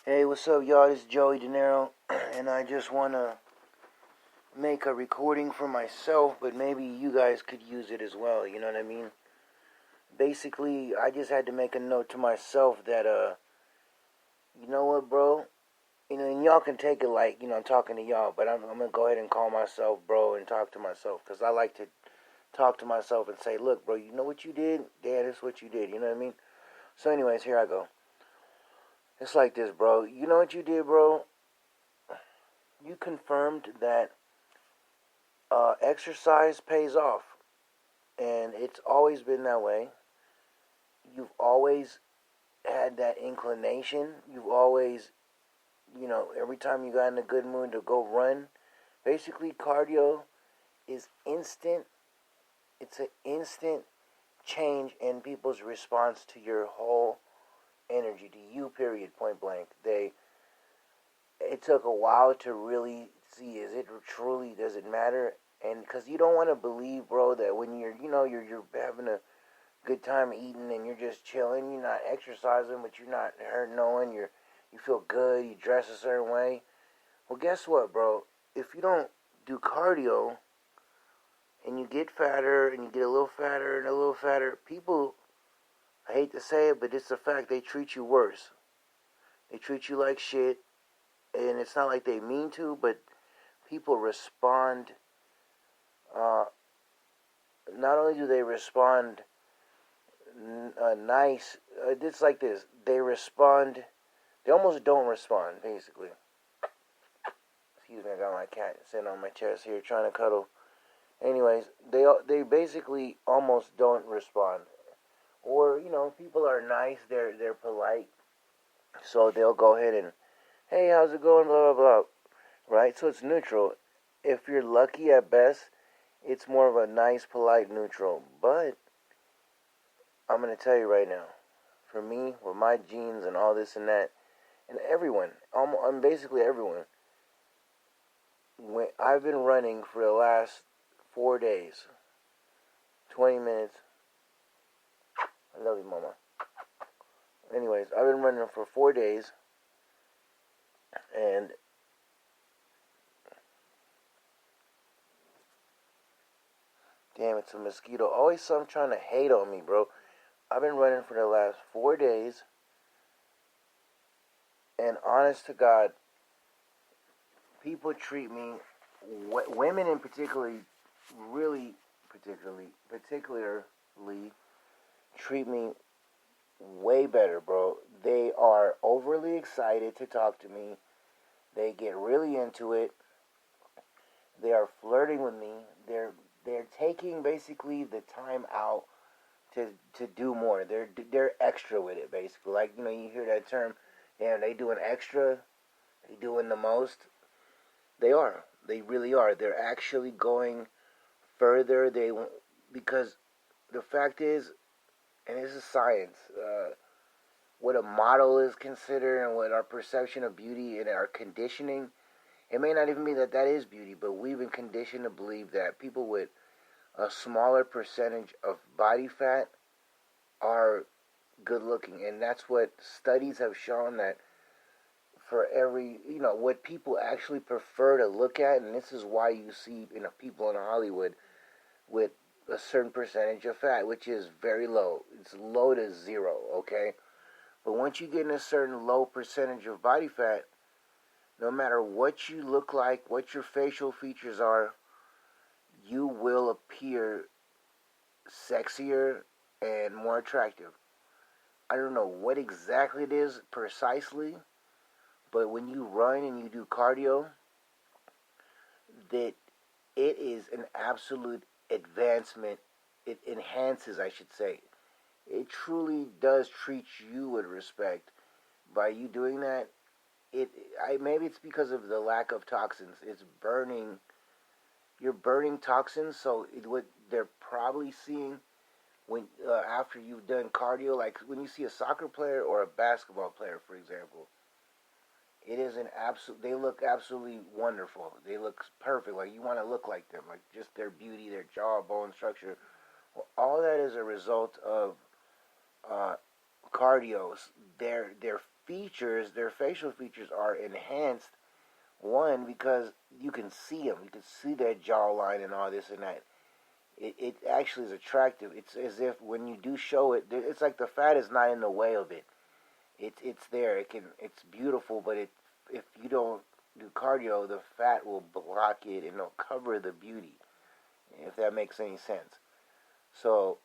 Hey, what's up, y'all? This is Joey De Niro, and I just want to make a recording for myself, but maybe you guys could use it as well, you know what I mean? Basically, I just had to make a note to myself that, you know what, bro? You know, and y'all can take it like, I'm talking to y'all, but I'm going to go ahead and call myself bro and talk to myself, because I like to talk to myself and say, look, bro, you know what you did? Yeah, this is what you did, you know what I mean? So anyways, here I go. It's like this, bro. You know what you did, bro? You confirmed that exercise pays off, and it's always been that way. You've always had that inclination. You've always, every time you got in a good mood to go run, basically cardio is instant. It's an instant change in people's response to your whole energy, to you, period, point blank. It took a while to really see, is it truly, does it matter? And because you don't want to believe, bro, that when you're having a good time eating and you're just chilling, you're not exercising, but you're not hurting no one, you feel good, you dress a certain way. Well, guess what, bro? If you don't do cardio and you get fatter and you get a little fatter and a little fatter, people, I hate to say it, but it's a fact, they treat you worse. They treat you like shit, and it's not like they mean to, but people respond. Not only do they respond nice, it's like this. They respond. They almost don't respond. Basically, excuse me. I got my cat sitting on my chest here trying to cuddle. Anyways, they basically almost don't respond. Or people are nice. They're polite, so they'll go ahead and, hey, how's it going? Blah blah blah. Right. So it's neutral. If you're lucky at best, it's more of a nice, polite neutral. But I'm going to tell you right now, for me, with my genes and all this and that, and everyone, basically everyone, when I've been running for the last 4 days, 20 minutes. I love you, mama. Anyways, I've been running for 4 days, and damn, it's a mosquito. Always some trying to hate on me, bro. I've been running for the last 4 days, and honest to God, people treat me, women in particularly, really particularly treat me way better, bro. They are overly excited to talk to me. They get really into it. They are flirting with me. They're taking basically the time out to do more. They're extra with it, basically. Like, you hear that term, damn, they doing extra, they doing the most. They are. They really are. They're actually going further. Because the fact is, and this is science, what a model is considered and what our perception of beauty and our conditioning, it may not even be that is beauty, but we've been conditioned to believe that people with a smaller percentage of body fat are good looking. And that's what studies have shown, that for every, what people actually prefer to look at, and this is why you see, people in Hollywood with a certain percentage of fat, which is very low. It's low to zero, okay? But once you get in a certain low percentage of body fat, no matter what you look like, what your facial features are, you will appear sexier and more attractive. I don't know what exactly it is precisely, but when you run and you do cardio, that it is an absolute advancement. It enhances, I should say. It truly does treat you with respect by you doing that. Maybe it's because of the lack of toxins. It's burning. You're burning toxins, so what they're probably seeing when after you've done cardio, like when you see a soccer player or a basketball player, for example, it is an absolute. They look absolutely wonderful. They look perfect. Like you want to look like them. Like just their beauty, their jawbone structure. Well, all that is a result of cardio. Their features, their facial features are enhanced. One, because you can see them. You can see their jawline and all this and that. It actually is attractive. It's as if when you do show it, it's like the fat is not in the way of it. It's there. It's beautiful, but if you don't do cardio, the fat will block it and it'll cover the beauty. If that makes any sense. So,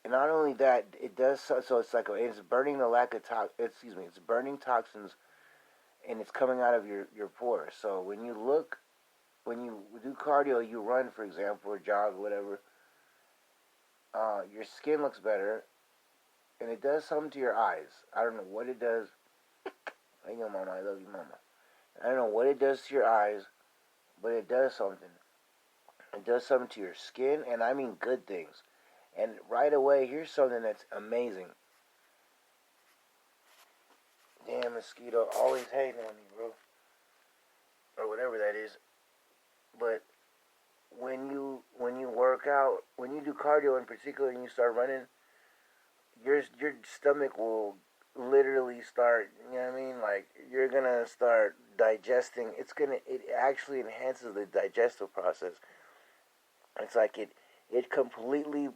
and not only that, it does. So it's like it's burning the lack of it's burning toxins, and it's coming out of your pores. So when you do cardio, you run, for example, or jog, or whatever. Your skin looks better, and it does something to your eyes. I don't know what it does. Hey, yo, mama, I love you, mama. I don't know what it does to your eyes, but it does something. It does something to your skin, and I mean good things. And right away, here's something that's amazing. Damn, mosquito, always hating on me, bro. Or whatever that is. But when you work out, when you do cardio in particular, and you start running, your stomach will literally start, you know what I mean? Like, you're gonna start digesting. It actually enhances the digestive process. It's like it completely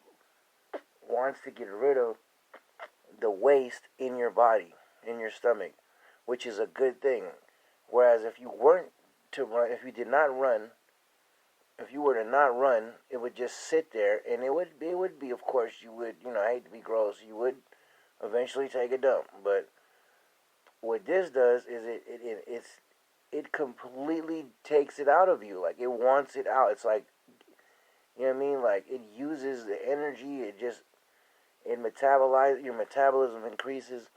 wants to get rid of the waste in your body, in your stomach, which is a good thing. Whereas if you weren't to run, if you did not run, if you were to not run, it would just sit there, and it would be, of course, you would, I hate to be gross, you would eventually take a dump. But what this does is it completely takes it out of you. Like, it wants it out. It's like, you know what I mean? Like, it uses the energy. It metabolizes, your metabolism increases.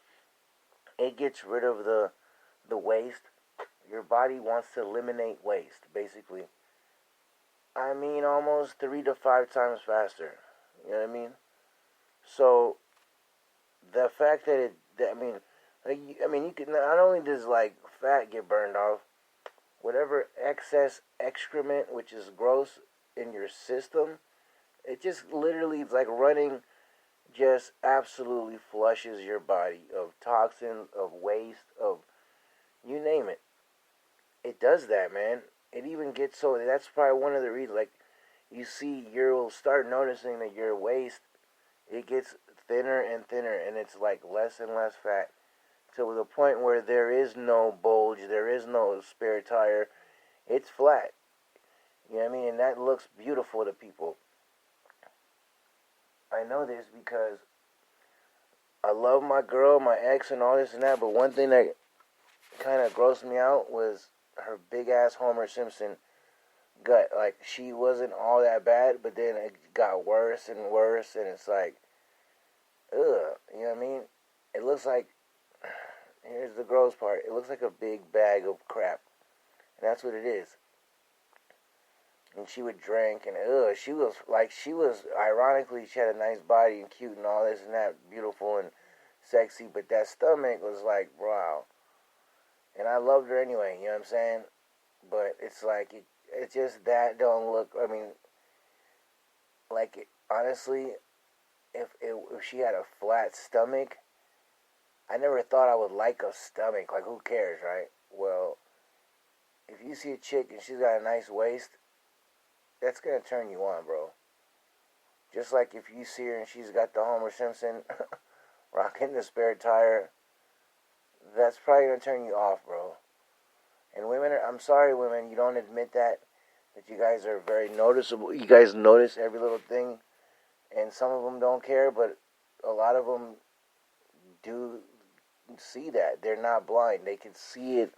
It gets rid of the waste. Your body wants to eliminate waste, basically. I mean, almost 3 to 5 times faster. You know what I mean? So, the fact that you can, not only does, like, fat get burned off, whatever excess excrement, which is gross, in your system, it just literally, it's like running just absolutely flushes your body of toxins, of waste, of you name it. It does that, man. It even gets so, that's probably one of the reasons, like, you'll start noticing that your waist, it gets thinner and thinner, and it's like less and less fat, to the point where there is no bulge, there is no spare tire, it's flat. You know what I mean? And that looks beautiful to people. I know this because I love my girl, my ex, and all this and that, but one thing that kind of grossed me out was her big-ass Homer Simpson gut. Like, she wasn't all that bad, but then it got worse and worse, and it's like, ugh, you know what I mean? It looks like, here's the gross part, it looks like a big bag of crap, and that's what it is. And she would drink, and she was, ironically, she had a nice body and cute and all this and that, beautiful and sexy, but that stomach was like, wow. And I loved her anyway, you know what I'm saying? But it's like, it just, that don't look, I mean, like, honestly, if she had a flat stomach, I never thought I would like a stomach. Like, who cares, right? Well, if you see a chick and she's got a nice waist, that's going to turn you on, bro. Just like if you see her and she's got the Homer Simpson rocking the spare tire, that's probably going to turn you off, bro. And women, I'm sorry, women, you don't admit that you guys are very noticeable. You guys notice every little thing, and some of them don't care, but a lot of them do see that. They're not blind. They can see it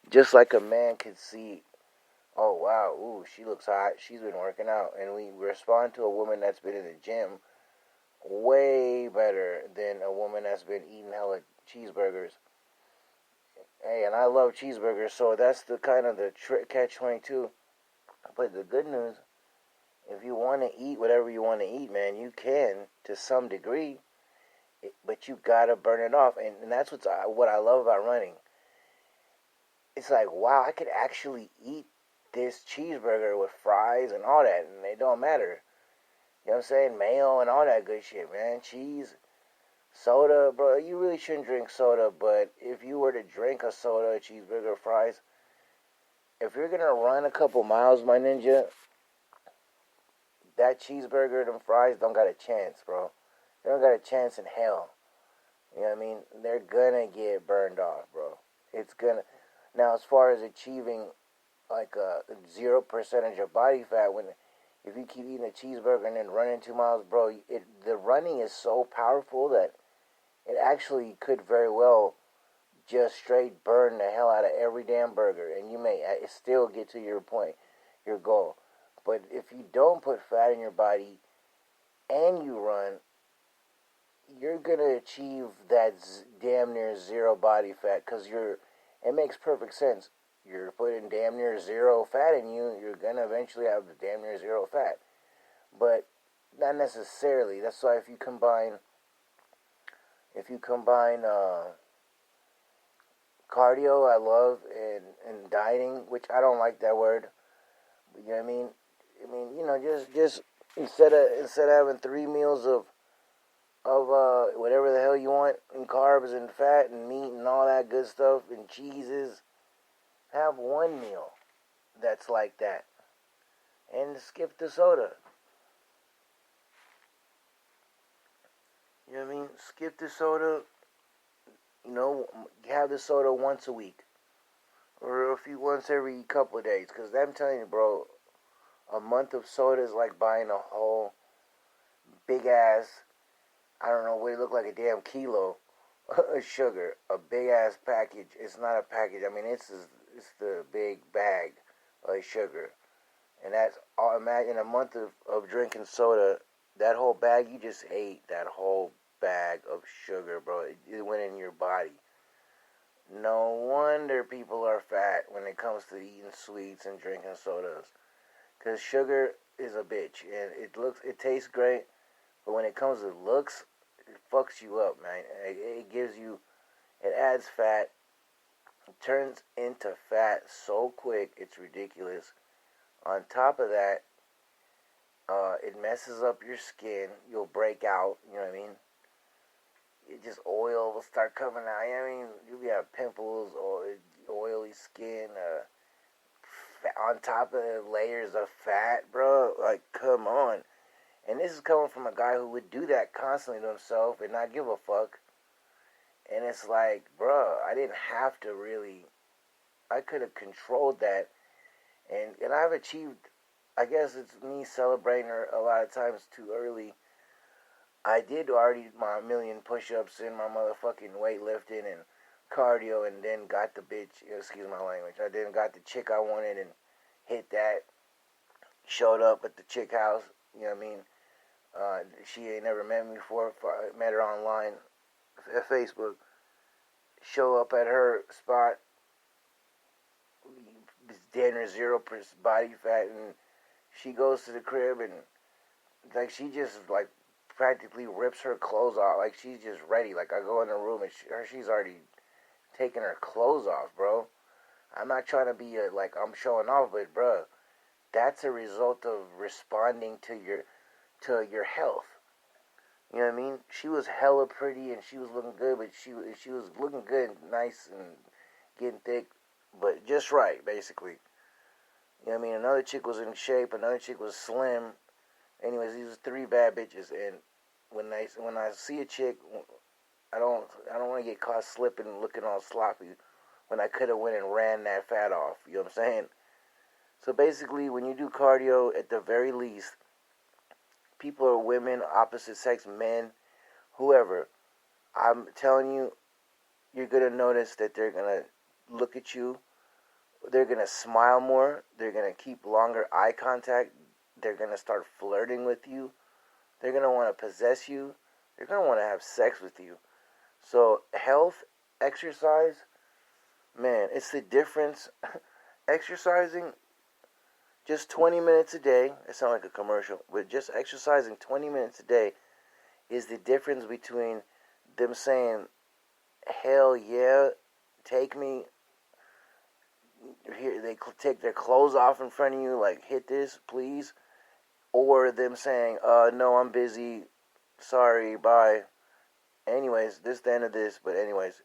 just like a man can see, oh, wow, ooh, she looks hot. She's been working out. And we respond to a woman that's been in the gym way better than a woman that's been eating hella cheeseburgers. Hey, and I love cheeseburgers, so that's the kind of the catch-22. But the good news, if you want to eat whatever you want to eat, man, you can to some degree, but you got to burn it off. And that's what I love about running. It's like, wow, I could actually eat this cheeseburger with fries and all that, and they don't matter. You know what I'm saying? Mayo and all that good shit, man. Cheese. Soda, bro, you really shouldn't drink soda, but if you were to drink a soda, a cheeseburger, fries, if you're gonna run a couple miles, my ninja, that cheeseburger, them fries don't got a chance, bro. They don't got a chance in hell. You know what I mean? They're gonna get burned off, bro. It's gonna. Now, as far as achieving like a 0% of body fat, when if you keep eating a cheeseburger and then running 2 miles, bro, the running is so powerful that it actually could very well just straight burn the hell out of every damn burger, and you may still get to your point, your goal. But if you don't put fat in your body and you run, you're gonna achieve that damn near zero body fat because it makes perfect sense. You're putting damn near zero fat in you, you're gonna eventually have the damn near zero fat. But not necessarily. That's why if you combine cardio, I love, and dieting, which I don't like that word. But you know what I mean? Just instead of having 3 meals of whatever the hell you want, and carbs and fat and meat and all that good stuff and cheeses, have one meal that's like that, and skip the soda. You know what I mean? Skip the soda. Have the soda once a week, or once every couple of days. Because I'm telling you, bro, a month of soda is like buying a whole big ass, I don't know, what it look like, a damn kilo of sugar. A big ass package. It's not a package. I mean, it's the big bag of sugar, and that's all. Imagine a month of drinking soda. That whole bag, you just ate that whole bag of sugar, bro. It went in your body. No wonder people are fat when it comes to eating sweets and drinking sodas. Because sugar is a bitch. And it tastes great. But when it comes to looks, it fucks you up, man. It adds fat. It turns into fat so quick, it's ridiculous. On top of that, it messes up your skin. You'll break out, you know what I mean? Oil will start coming out. I mean, you'll have pimples or oily skin. On top of the layers of fat, bro. Like, come on. And this is coming from a guy who would do that constantly to himself and not give a fuck. And it's like, bro, I didn't have to really. I could have controlled that. And I've achieved, I guess it's me celebrating a lot of times too early. I did already my million push-ups and my motherfucking weightlifting and cardio, and then got the bitch, excuse my language, I then got the chick I wanted and hit that. Showed up at the chick house, you know what I mean? She ain't never met me before. I met her online at Facebook. Show up at her spot, damn near 0% body fat, and she goes to the crib and like she just like practically rips her clothes off. Like she's just ready. Like I go in the room and she's already taking her clothes off, bro. I'm not trying to be like I'm showing off, but bro, that's a result of responding to your health. You know what I mean? She was hella pretty and she was looking good, but she was looking good, and nice, and getting thick, but just right, basically. You know what I mean? Another chick was in shape. Another chick was slim. Anyways, these are 3 bad bitches, and when I see a chick, I don't want to get caught slipping and looking all sloppy when I could have went and ran that fat off. You know what I'm saying? So basically, when you do cardio, at the very least, people are women, opposite sex, men, whoever. I'm telling you, you're gonna notice that they're gonna look at you. They're gonna smile more. They're gonna keep longer eye contact. They're going to start flirting with you. They're going to want to possess you. They're going to want to have sex with you. So health, exercise, man, it's the difference. Exercising just 20 minutes a day. It sounds like a commercial. But just exercising 20 minutes a day is the difference between them saying, hell yeah, take me. Here, they take their clothes off in front of you, like, hit this, please. Or them saying, no, I'm busy, sorry, bye. Anyways, this is the end of this. But anyways,